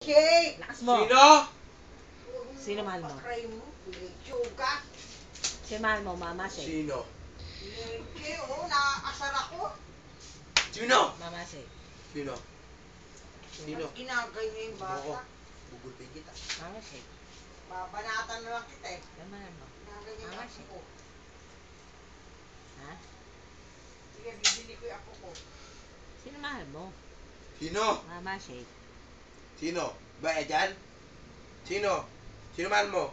Jake! Lakas mo. Sino? Sino mahal mo? Pakray mo. Suga. Sino mahal mo, Mama Shake? Sino? Jake, nakakasar ako. Sino? Mama Shake. Sino? Sino? Ginagay niya yung bata. Bugulpin kita. Mama Shake. Babanatan na lang kita eh. Sino mahal mo? Ginagay niya yung Mama ako Shake. ko. Ha? Sige, bibili ko yung ako ko. Sino mahal mo? Sino? Mama Shake. Sino? Ba dyan? Sino? Sino mahal mo?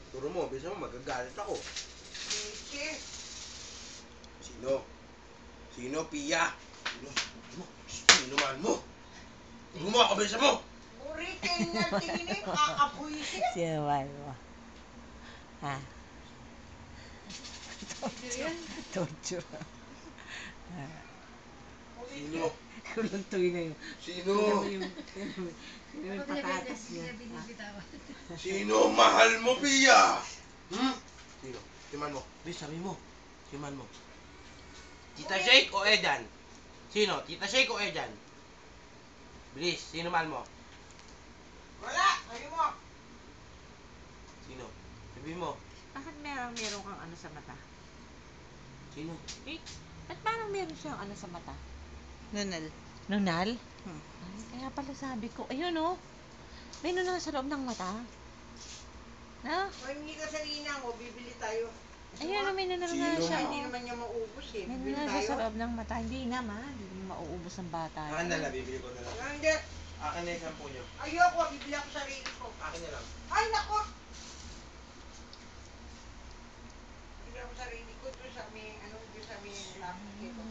Turo mo, bisa mo, magagalit ako. Jake! Sino? Sino, Pia? Sino mahal mo? Turo mo ako, bisa mo! Uritin nga tingin eh, kakabuisit. Sino mahal mo? Ha? Torture. Sino? Kuluntoy na yun. Sino? Sino yung patatas niya? Sino mahal mo, Pia? Sino? Sino mahal mo? Bis, sabi mo. Sino mahal mo? Tita Shake o Edan? Sino? Tita Shake o Edan? Bilis, sino mahal mo? Wala! Sabi mo! Sino? Sabi mo. Bakit meron kang ano sa mata? Sino? Eh, ba't parang meron siyang ano sa mata? Nunal. Nunal? Ay, kaya pala sabi ko, ayun oh. May nunal sa loob ng mata. Na? Kung hindi ka sa linang mo, bibili tayo. Ayun oh, may nunal Sino na siya. Hindi Oh. naman niya maubos eh. May Bibili nunal siya tayo. sa loob ng mata. Hindi naman. Hindi mauubos ng bata. Akin na lang, bibili ko na lang. Hindi. Akin na yung sampu nyo. Ayoko, bibili ako sarili ko. Akin na lang. Ay, nako! Bibili ako sarili ko doon sa may, doon sa may lapis ito.